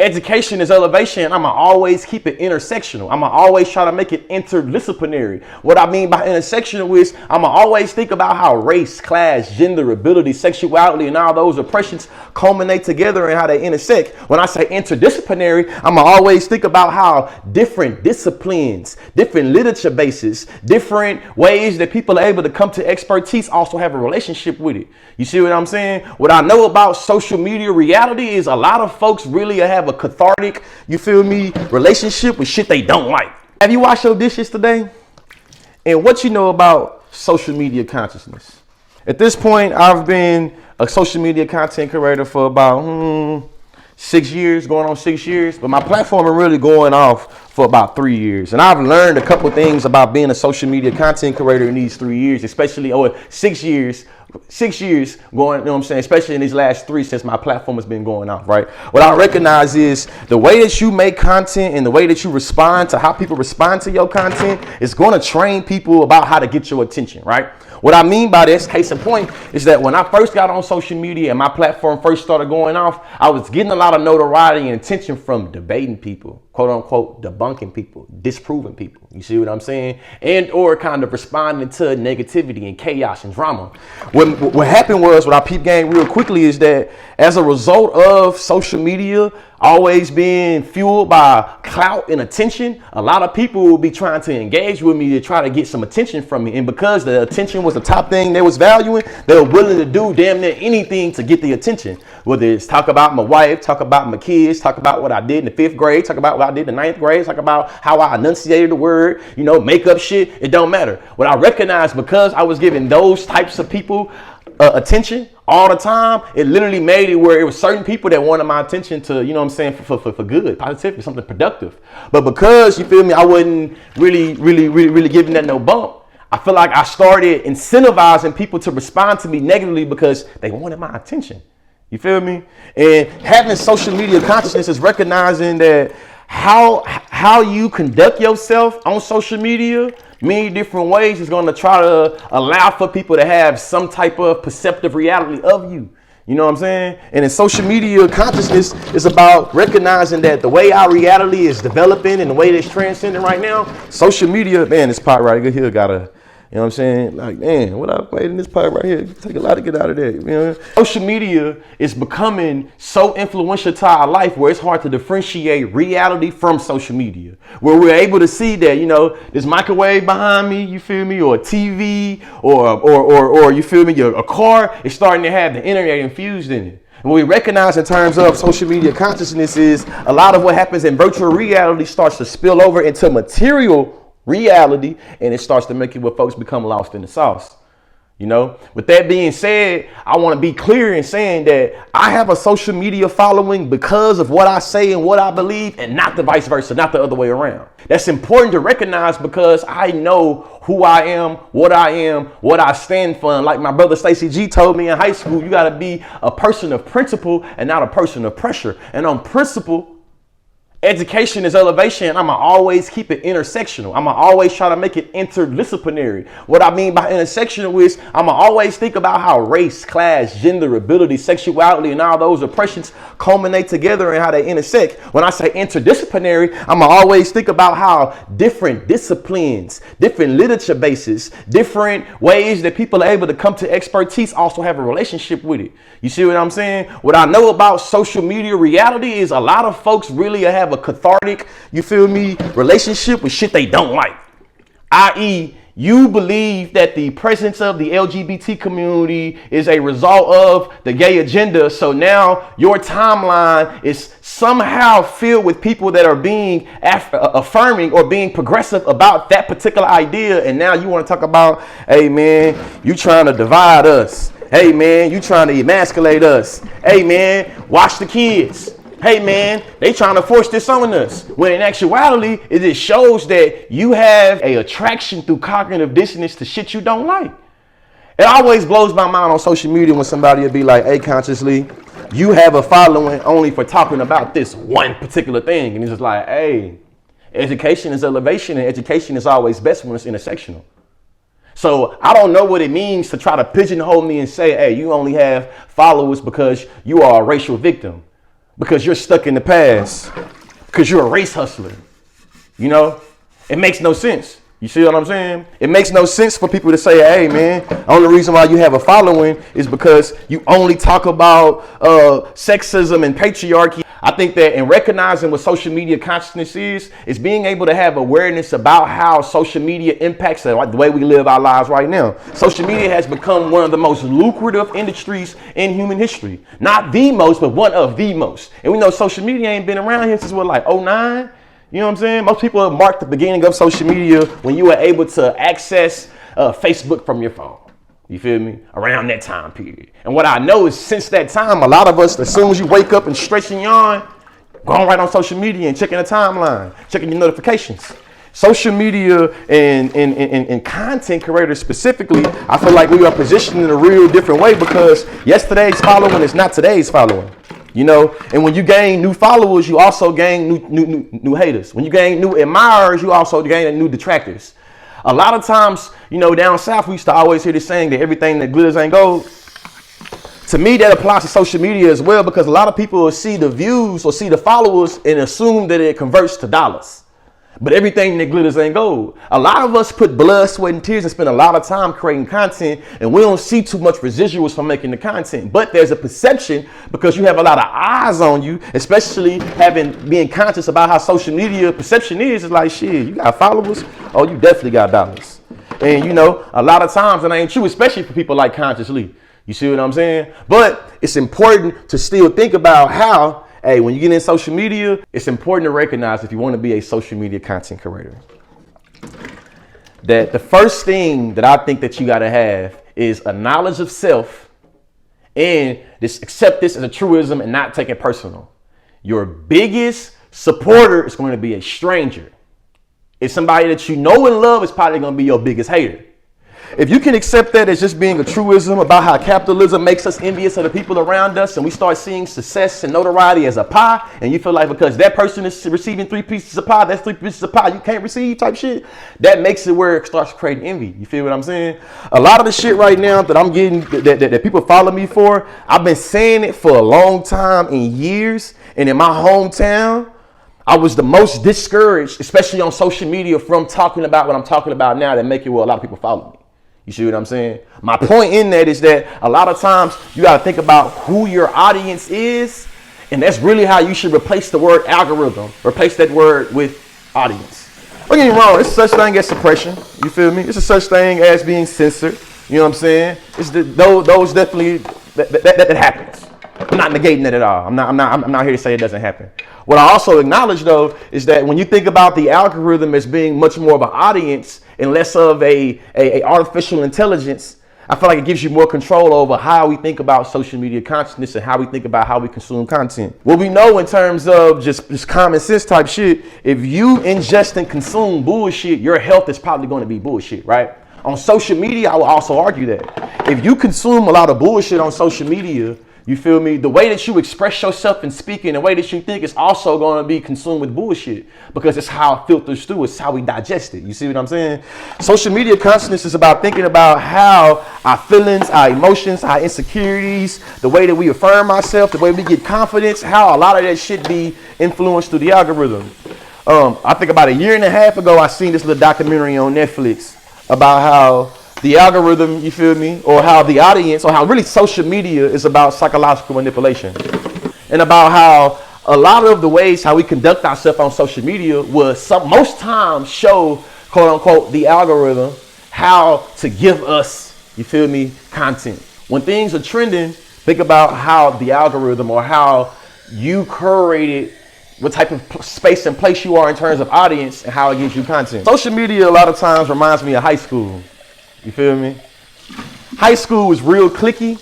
Education is elevation. I'm going to always keep it intersectional. I'm going to always try to make it interdisciplinary. What I mean by intersectional is I'm going to always think about how race, class, gender, ability, sexuality, and all those oppressions culminate together and how they intersect. When I say interdisciplinary, I'm going to always think about how different disciplines, different literature bases, different ways that people are able to come to expertise also have a relationship with it. You see what I'm saying? What I know about social media reality is a lot of folks really have a cathartic, you feel me, relationship with shit they don't like. Have you washed your dishes today? And what you know about social media consciousness? At this point, I've been a social media content creator for about 6 years, going on 6 years, but my platform is really going off for about 3 years. And I've learned a couple things about being a social media content creator in these 3 years, especially, or 6 years, going, you know what I'm saying, especially in these last 3 since my platform has been going off, right? What I recognize is the way that you make content and the way that you respond to how people respond to your content is going to train people about how to get your attention, right? What I mean by this, case in point, is that when I first got on social media and my platform first started going off, I was getting a lot of notoriety and attention from debating people, quote unquote, debunking people, disproving people. You see what I'm saying? And or kind of responding to negativity and chaos and drama. What happened was, what I peep game real quickly is that as a result of social media always being fueled by clout and attention, a lot of people will be trying to engage with me to try to get some attention from me. And because the attention was the top thing they was valuing, they were willing to do damn near anything to get the attention. Whether it's talk about my wife, talk about my kids, talk about what I did in the 5th grade, talk about what I did in the 9th grade, talk about how I enunciated the word, you know, make up shit. It don't matter. What I recognized, because I was giving those types of people attention all the time, it literally made it where it was certain people that wanted my attention to, you know what I'm saying, for good, positivity, something productive. But because, you feel me, I wasn't really giving that no bump, I feel like I started incentivizing people to respond to me negatively because they wanted my attention. You feel me? And having social media consciousness is recognizing that how you conduct yourself on social media many different ways is going to try to allow for people to have some type of perceptive reality of you. You know what I'm saying? And in social media consciousness is about recognizing that the way our reality is developing and the way that's transcending right now, social media, man, this part right here got a, you know what I'm saying? Like, man, what I played in this part right here, take a lot to get out of that. You know? Social media is becoming so influential to our life where it's hard to differentiate reality from social media. Where we're able to see that, you know, this microwave behind me, you feel me, or a TV, or you feel me, a car is starting to have the internet infused in it. And what we recognize in terms of social media consciousness is a lot of what happens in virtual reality starts to spill over into material reality, and it starts to make it where folks become lost in the sauce. You know, with that being said, I want to be clear in saying that I have a social media following because of what I say and what I believe, and not the vice versa, not the other way around. That's important to recognize because I know who I am, what I stand for. And like my brother Stacey G told me in high school, you got to be a person of principle and not a person of pressure. And on principle, education is elevation. I'm going to always keep it intersectional. I'm going to always try to make it interdisciplinary. What I mean by intersectional is I'm going to always think about how race, class, gender, ability, sexuality, and all those oppressions culminate together and how they intersect. When I say interdisciplinary, I'm going to always think about how different disciplines, different literature bases, different ways that people are able to come to expertise also have a relationship with it. You see what I'm saying? What I know about social media reality is a lot of folks really have a cathartic, you feel me, relationship with shit they don't like. I.e., you believe that the presence of the LGBT community is a result of the gay agenda. So now your timeline is somehow filled with people that are being affirming or being progressive about that particular idea. And now you want to talk about, hey man, you trying to divide us. Hey man, you trying to emasculate us. Hey man, watch the kids. Hey man, they trying to force this on us. When in actuality, it just shows that you have a attraction through cognitive dissonance to shit you don't like. It always blows my mind on social media when somebody will be like, hey, consciously, you have a following only for talking about this one particular thing. And it's just like, hey, education is elevation, and education is always best when it's intersectional. So I don't know what it means to try to pigeonhole me and say, hey, you only have followers because you are a racial victim. because you're stuck in the past, because you're a race hustler. You know, it makes no sense. You see what I'm saying? It makes no sense for people to say, hey, man, the only reason why you have a following is because you only talk about sexism and patriarchy. I think that in recognizing what social media consciousness is being able to have awareness about how social media impacts the way we live our lives right now. Social media has become one of the most lucrative industries in human history. Not the most, but one of the most. And we know social media ain't been around here since what, like 09? You know what I'm saying? Most people have marked the beginning of social media when you were able to access Facebook from your phone. You feel me? Around that time period. And what I know is since that time, a lot of us, as soon as you wake up and stretch and yawn, going right on social media and checking the timeline, checking your notifications. Social media and content creators specifically, I feel like we are positioned in a real different way because yesterday's following is not today's following. You know, and when you gain new followers, you also gain new haters. When you gain new admirers, you also gain new detractors. A lot of times, you know, down south, we used to always hear this saying that everything that glitters ain't gold. To me, that applies to social media as well, because a lot of people will see the views or see the followers and assume that it converts to dollars. But everything that glitters ain't gold. A lot of us put blood, sweat, and tears and spend a lot of time creating content, and we don't see too much residuals from making the content. But there's a perception because you have a lot of eyes on you, especially being conscious about how social media perception is. It's like, shit, you got followers? Oh, you definitely got dollars. And you know, a lot of times it ain't true, especially for people like Consciously. You see what I'm saying? But it's important to still think about how, hey, when you get in social media, it's important to recognize if you want to be a social media content creator, that the first thing that I think that you got to have is a knowledge of self and accept this as a truism and not take it personal. Your biggest supporter is going to be a stranger. If somebody that you know and love is probably going to be your biggest hater. If you can accept that as just being a truism about how capitalism makes us envious of the people around us, and we start seeing success and notoriety as a pie, and you feel like because that person is receiving 3 pieces of pie, that's 3 pieces of pie you can't receive type shit, that makes it where it starts creating envy. You feel what I'm saying? A lot of the shit right now that I'm getting, that people follow me for, I've been saying it for a long time and years, and in my hometown, I was the most discouraged, especially on social media, from talking about what I'm talking about now that make it where a lot of people follow me. You see what I'm saying? My point in that is that a lot of times you got to think about who your audience is. And that's really how you should replace the word algorithm. Replace that word with audience. Don't get me wrong. It's such thing as suppression. You feel me? It's a such thing as being censored. You know what I'm saying? It's those definitely that happens. I'm not negating that at all. I'm not here to say it doesn't happen. What I also acknowledge though is that when you think about the algorithm as being much more of an audience and less of a artificial intelligence, I feel like it gives you more control over how we think about social media consciousness and how we think about how we consume content. What we know in terms of just common sense type shit, if you ingest and consume bullshit, your health is probably going to be bullshit, right? On social media, I will also argue that if you consume a lot of bullshit on social media, you feel me? The way that you express yourself and speak in the way that you think is also going to be consumed with bullshit because it's how it filters through. It's how we digest it. You see what I'm saying? Social media consciousness is about thinking about how our feelings, our emotions, our insecurities, the way that we affirm ourselves, the way we get confidence, how a lot of that shit be influenced through the algorithm. I think about a year and a half ago, I seen this little documentary on Netflix about how the algorithm, you feel me, or how the audience, or how really social media is about psychological manipulation. And about how a lot of the ways how we conduct ourselves on social media was most times show, quote unquote, the algorithm, how to give us, you feel me, content. When things are trending, think about how the algorithm or how you curated what type of space and place you are in terms of audience and how it gives you content. Social media a lot of times reminds me of high school. You feel me? High school was real cliquey,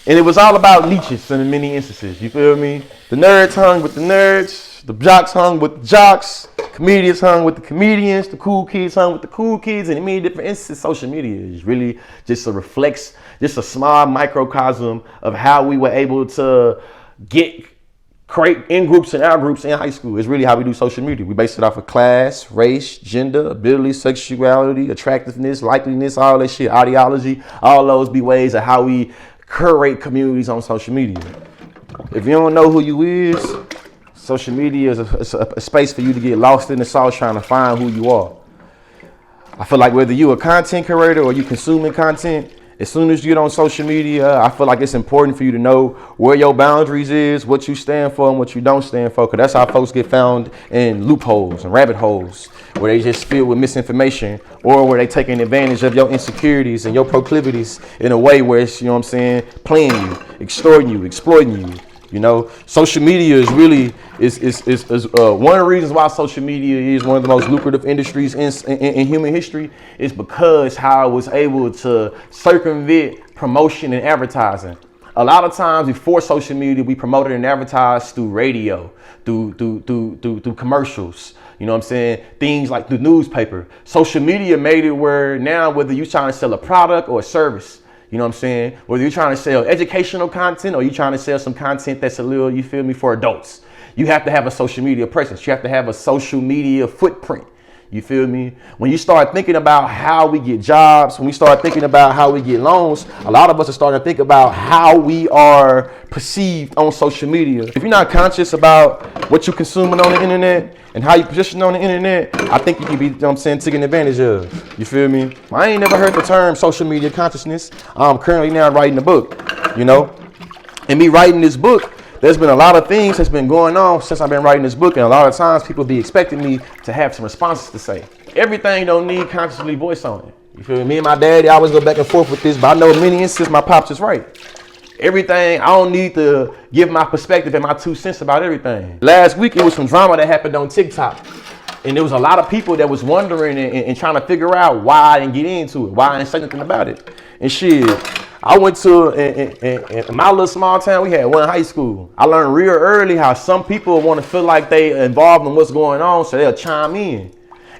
and it was all about niches in many instances. You feel me? The nerds hung with the nerds, the jocks hung with the jocks, comedians hung with the comedians, the cool kids hung with the cool kids, and in many different instances, social media is really just just a small microcosm of how we were able to create in-groups and out-groups in high school. It's really how we do social media. We base it off of class, race, gender, ability, sexuality, attractiveness, likeliness, all that shit, ideology. All those be ways of how we curate communities on social media. If you don't know who you is, social media is a space for you to get lost in the sauce trying to find who you are. I feel like whether you a content creator or you consuming content, as soon as you get on social media, I feel like it's important for you to know where your boundaries is, what you stand for and what you don't stand for. Because that's how folks get found in loopholes and rabbit holes where they just filled with misinformation, or where they taking advantage of your insecurities and your proclivities in a way where it's, you know what I'm saying, playing you, extorting you, exploiting you. You know, social media is really is one of the reasons why social media is one of the most lucrative industries in human history is because how it was able to circumvent promotion and advertising. A lot of times before social media, we promoted and advertised through radio, through commercials. You know what I'm saying? Things like the newspaper. Social media made it where now whether you're trying to sell a product or a service, you know what I'm saying? Whether you're trying to sell educational content or you're trying to sell some content that's a little, you feel me, for adults, you have to have a social media presence. You have to have a social media footprint. You feel me? When you start thinking about how we get jobs, when we start thinking about how we get loans, a lot of us are starting to think about how we are perceived on social media. If you're not conscious about what you're consuming on the internet and how you position on the internet, I think you can be, you know what I'm saying, taken advantage of. You feel me? I ain't never heard the term social media consciousness. I'm currently now writing a book, you know? And me writing this book, there's been a lot of things that's been going on since I've been writing this book, and a lot of times people be expecting me to have some responses to say. Everything don't need consciously voice on it. You feel me? Me and my daddy always go back and forth with this, but I know in many instances my pops is right. Everything, I don't need to give my perspective and my 2 cents about everything. Last week it was some drama that happened on TikTok. And there was a lot of people that was wondering and trying to figure out why I didn't get into it, why I didn't say nothing about it. And shit, I went to, in my little small town, we had one high school. I learned real early how some people want to feel like they involved in what's going on, so they'll chime in.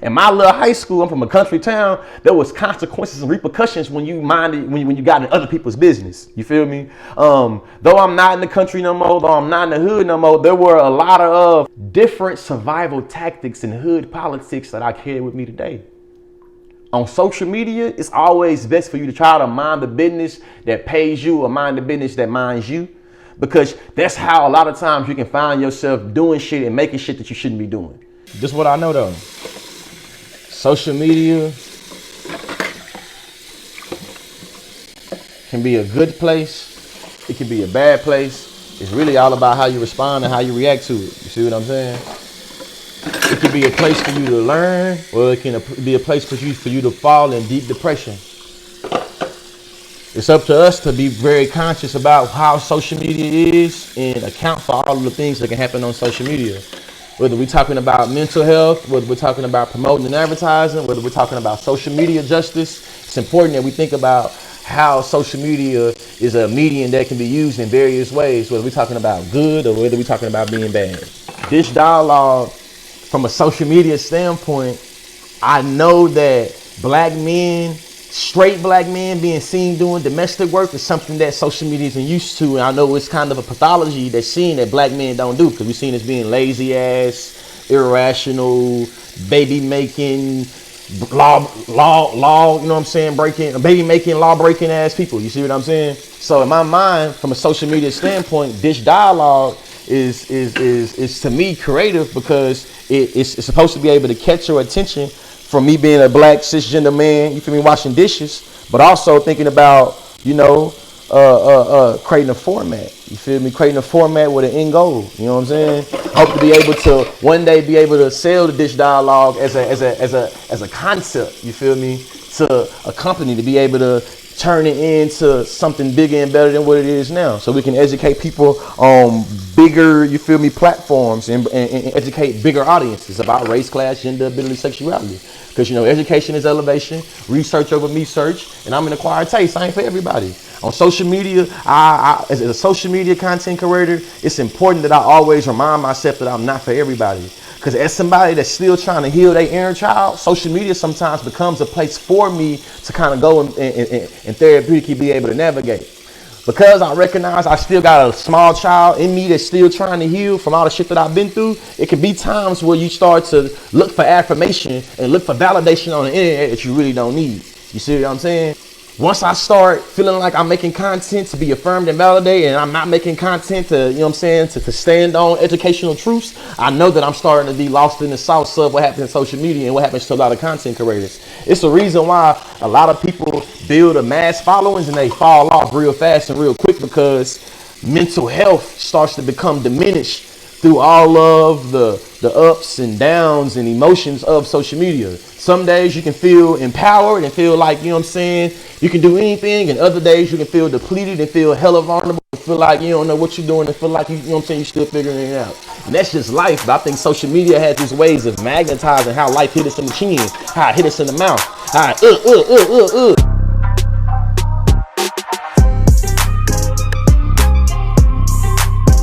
In my little high school, I'm from a country town, there was consequences and repercussions when you when you got in other people's business. You feel me? Though I'm not in the country no more, though I'm not in the hood no more, there were a lot of different survival tactics and hood politics that I carry with me today. On social media, it's always best for you to try to mind the business that pays you or mind the business that minds you, because that's how a lot of times you can find yourself doing shit and making shit that you shouldn't be doing. This is what I know though. Social media can be a good place. It can be a bad place. It's really all about how you respond and how you react to it. You see what I'm saying? It can be a place for you to learn, or it can be a place for you to fall in deep depression. It's up to us to be very conscious about how social media is and account for all of the things that can happen on social media. Whether we're talking about mental health, whether we're talking about promoting and advertising, whether we're talking about social media justice, it's important that we think about how social media is a medium that can be used in various ways, whether we're talking about good or whether we're talking about being bad. This dialogue, from a social media standpoint, I know that black men, straight black men being seen doing domestic work is something that social media isn't used to. And I know it's kind of a pathology that's seen that black men don't do, because we've seen as being lazy ass, irrational, baby making, law, you know what I'm saying, baby making, law breaking ass people. You see what I'm saying? So in my mind, from a social media standpoint, this dialogue is to me creative, because it's supposed to be able to catch your attention from me being a black cisgender man, you feel me, washing dishes, but also thinking about, you know, creating a format. You feel me? Creating a format with an end goal. You know what I'm saying? Hope to be able to one day be able to sell the Dish Dialogue as a concept. You feel me? To a company, to be able to turn it into something bigger and better than what it is now, so we can educate people on bigger, you feel me, platforms and educate bigger audiences about race, class, gender, ability, sexuality. Because, you know, education is elevation, research over me search, and I'm an acquired taste. I ain't for everybody. On social media, as a social media content creator, it's important that I always remind myself that I'm not for everybody. Because as somebody that's still trying to heal their inner child, social media sometimes becomes a place for me to kind of go and therapeutically be able to navigate. Because I recognize I still got a small child in me that's still trying to heal from all the shit that I've been through, it can be times where you start to look for affirmation and look for validation on the internet that you really don't need. You see what I'm saying? Once I start feeling like I'm making content to be affirmed and validated, and I'm not making content to, you know what I'm saying, to stand on educational truths, I know that I'm starting to be lost in the sauce of what happens in social media and what happens to a lot of content creators. It's the reason why a lot of people build a mass followings and they fall off real fast and real quick, because mental health starts to become diminished through all of the ups and downs and emotions of social media. Some days you can feel empowered and feel like, you know what I'm saying, you can do anything, and other days you can feel depleted and feel hella vulnerable and feel like you don't know what you're doing and feel like you know what I'm saying, you're still figuring it out. And that's just life. But I think social media has these ways of magnetizing how life hit us in the chin, how it hit us in the mouth, how it,